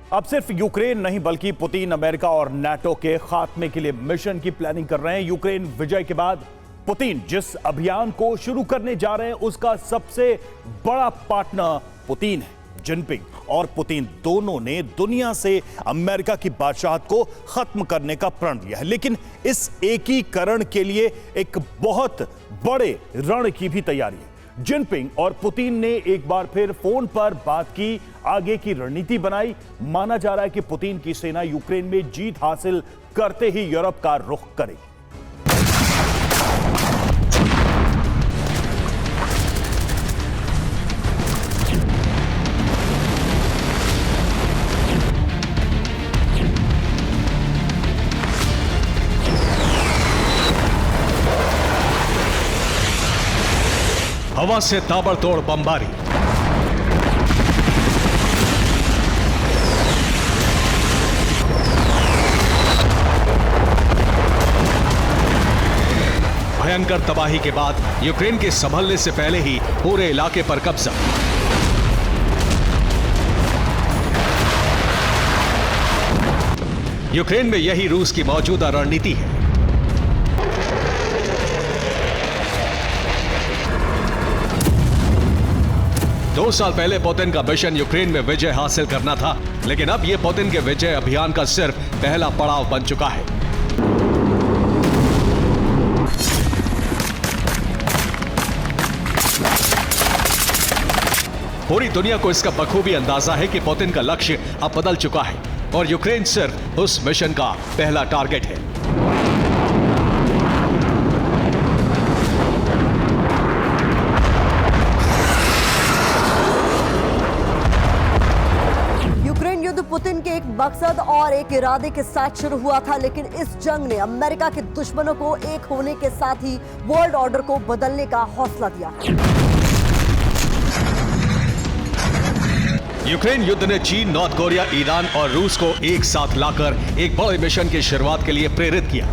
अब सिर्फ यूक्रेन नहीं बल्कि पुतिन अमेरिका और नाटो के खात्मे के लिए मिशन की प्लानिंग कर रहे हैं। यूक्रेन विजय के बाद पुतिन जिस अभियान को शुरू करने जा रहे हैं उसका सबसे बड़ा पार्टनर पुतिन है। जिनपिंग और पुतिन दोनों ने दुनिया से अमेरिका की बादशाहत को खत्म करने का प्रण लिया है, लेकिन इस एकीकरण के लिए एक बहुत बड़े रण की भी तैयारी है। जिनपिंग और पुतिन ने एक बार फिर फोन पर बात की, आगे की रणनीति बनाई। माना जा रहा है कि पुतिन की सेना यूक्रेन में जीत हासिल करते ही यूरोप का रुख करेगी। हवा से ताबड़तोड़ बमबारी, भयंकर तबाही के बाद यूक्रेन के संभलने से पहले ही पूरे इलाके पर कब्जा। यूक्रेन में यही रूस की मौजूदा रणनीति है। दो साल पहले पुतिन का मिशन यूक्रेन में विजय हासिल करना था, लेकिन अब यह पुतिन के विजय अभियान का सिर्फ पहला पड़ाव बन चुका है। पूरी दुनिया को इसका बखूबी अंदाजा है कि पुतिन का लक्ष्य अब बदल चुका है और यूक्रेन सिर्फ उस मिशन का पहला टारगेट है। पुतिन के एक मकसद और एक इरादे के साथ शुरू हुआ था, लेकिन इस जंग ने अमेरिका के दुश्मनों को एक होने के साथ ही वर्ल्ड ऑर्डर को बदलने का हौसला दिया। यूक्रेन युद्ध ने चीन, नॉर्थ कोरिया, ईरान और रूस को एक साथ लाकर एक बड़े मिशन की शुरुआत के लिए प्रेरित किया।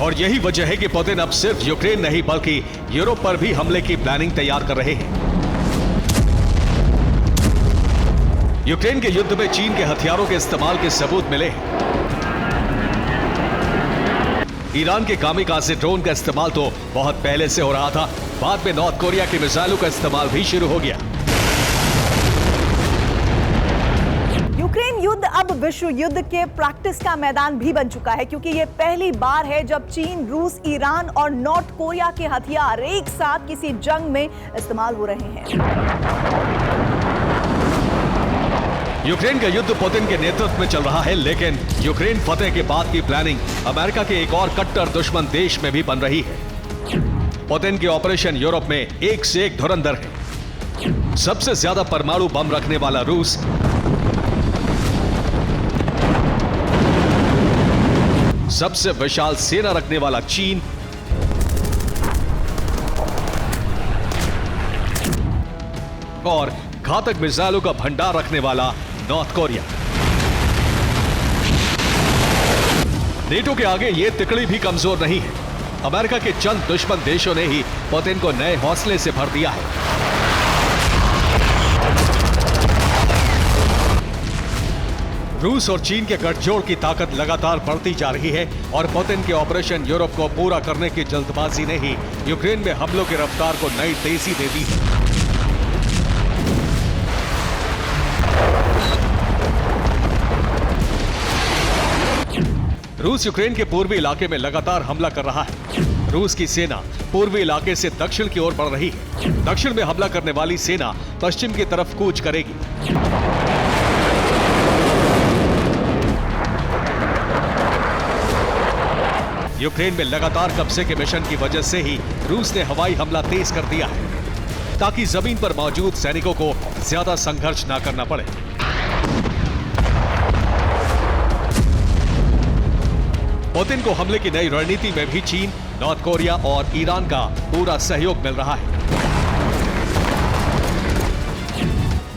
और यही वजह है कि पुतिन अब सिर्फ यूक्रेन नहीं बल्कि यूरोप पर भी हमले की प्लानिंग तैयार कर रहे हैं। यूक्रेन के युद्ध में चीन के हथियारों के इस्तेमाल के सबूत मिले हैं। ईरान के कामिकाज़े ड्रोन का इस्तेमाल तो बहुत पहले से हो रहा था, बाद में नॉर्थ कोरिया की मिसाइलों का इस्तेमाल भी शुरू हो गया। यूक्रेन युद्ध अब विश्व युद्ध के प्रैक्टिस का मैदान भी बन चुका है, क्योंकि यह पहली बार है जब चीन, रूस, ईरान और नॉर्थ कोरिया के हथियार एक साथ किसी जंग में इस्तेमाल हो रहे हैं। यूक्रेन का युद्ध पुतिन के नेतृत्व में चल रहा है, लेकिन यूक्रेन फतेह के बाद की प्लानिंग अमेरिका के एक और कट्टर दुश्मन देश में भी बन रही है। पुतिन के ऑपरेशन यूरोप में एक से एक धुरंधर है। सबसे ज्यादा परमाणु बम रखने वाला रूस, सबसे विशाल सेना रखने वाला चीन और घातक मिसाइलों का भंडार रखने वाला नॉर्थ कोरिया। नेटो के आगे ये तिकड़ी भी कमजोर नहीं है। अमेरिका के चंद दुश्मन देशों ने ही पुतिन को नए हौसले से भर दिया है। रूस और चीन के गठजोड़ की ताकत लगातार बढ़ती जा रही है और पुतिन के ऑपरेशन यूरोप को पूरा करने की जल्दबाजी ने ही यूक्रेन में हमलों की रफ्तार को नई तेजी दे दी है। रूस यूक्रेन के पूर्वी इलाके में लगातार हमला कर रहा है। रूस की सेना पूर्वी इलाके से दक्षिण की ओर बढ़ रही है। दक्षिण में हमला करने वाली सेना पश्चिम की तरफ कूच करेगी। यूक्रेन में लगातार कब्जे के मिशन की वजह से ही रूस ने हवाई हमला तेज कर दिया है, ताकि जमीन पर मौजूद सैनिकों को ज्यादा संघर्ष न करना पड़े। पुतिन को हमले की नई रणनीति में भी चीन, नॉर्थ कोरिया और ईरान का पूरा सहयोग मिल रहा है।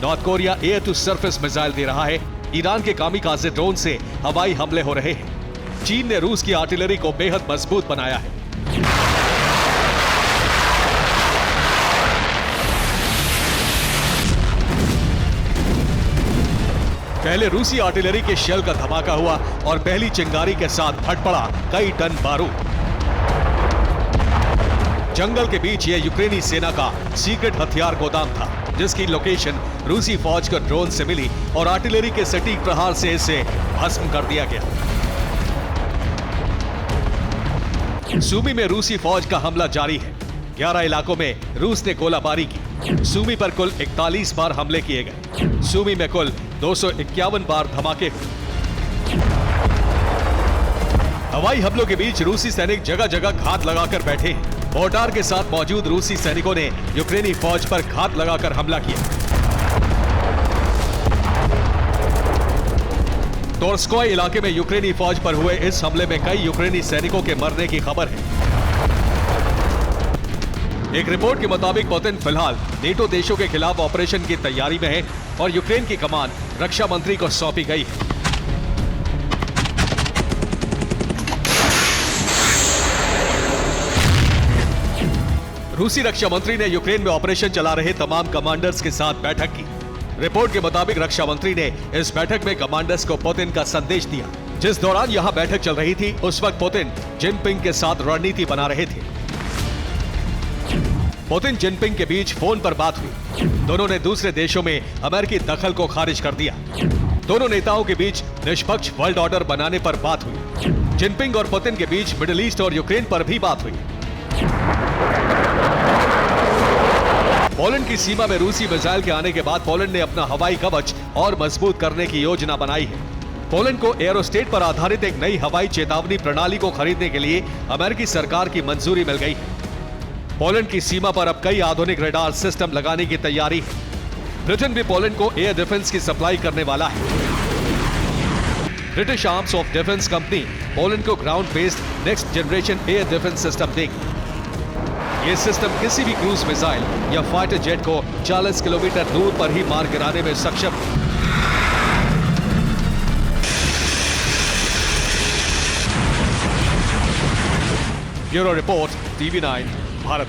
North Korea air to surface missile दे रहा है, ईरान के कामिकाज़े ड्रोन से हवाई हमले हो रहे हैं। चीन ने रूस की आर्टिलरी को बेहद मजबूत बनाया है। पहले रूसी आर्टिलरी के शेल का धमाका हुआ और पहली चिंगारी के साथ फट पड़ा कई टन बारूद। जंगल के बीच यह यूक्रेनी सेना का सीक्रेट हथियार गोदाम था, जिसकी लोकेशन रूसी फौज को ड्रोन से मिली और आर्टिलरी के सटीक प्रहार से इसे भस्म कर दिया गया। सूमी में रूसी फौज का हमला जारी है। 11 इलाकों में रूस ने गोलाबारी की। सूमी पर कुल 41 बार हमले किए गए। सूमी में कुल 251 बार धमाके हुए। हवाई हमलों के बीच रूसी सैनिक जगह जगह घात लगाकर बैठे हैं। मोर्टार के साथ मौजूद रूसी सैनिकों ने यूक्रेनी फौज पर घात लगाकर हमला किया। टोर्स्कोय इलाके में यूक्रेनी फौज पर हुए इस हमले में कई यूक्रेनी सैनिकों के मरने की खबर है। एक रिपोर्ट के मुताबिक पुतिन फिलहाल नेटो देशों के खिलाफ ऑपरेशन की तैयारी में है और यूक्रेन की कमान रक्षा मंत्री को सौंपी गई है। रूसी रक्षा मंत्री ने यूक्रेन में ऑपरेशन चला रहे तमाम कमांडर्स के साथ बैठक की। रिपोर्ट के मुताबिक रक्षा मंत्री ने इस बैठक में कमांडर्स को पुतिन का संदेश दिया। जिस दौरान यहां बैठक चल रही थी, उस वक्त पुतिन जिनपिंग के साथ रणनीति बना रहे थे। पुतिन जिनपिंग के बीच फोन पर बात हुई। दोनों ने दूसरे देशों में अमेरिकी दखल को खारिज कर दिया। दोनों नेताओं के बीच निष्पक्ष वर्ल्ड ऑर्डर बनाने पर बात हुई। जिनपिंग और पुतिन के बीच मिडिल ईस्ट और यूक्रेन पर भी बात हुई। पोलैंड की सीमा में रूसी मिसाइल के आने के बाद पोलैंड ने अपना हवाई कवच और मजबूत करने की योजना बनाई है। पोलैंड को एरोस्टेट पर आधारित एक नई हवाई चेतावनी प्रणाली को खरीदने के लिए अमेरिकी सरकार की मंजूरी मिल गई है। पोलैंड की सीमा पर अब कई आधुनिक रडार सिस्टम लगाने की तैयारी है। ब्रिटेन भी पोलैंड को एयर डिफेंस की सप्लाई करने वाला है। British arms of defence company Poland को ground based next generation air defence system देगी। ये सिस्टम किसी भी क्रूज मिसाइल या फाइटर जेट को 40 किलोमीटर दूर पर ही मार गिराने में सक्षम है। Bureau report, TV9 Bharat.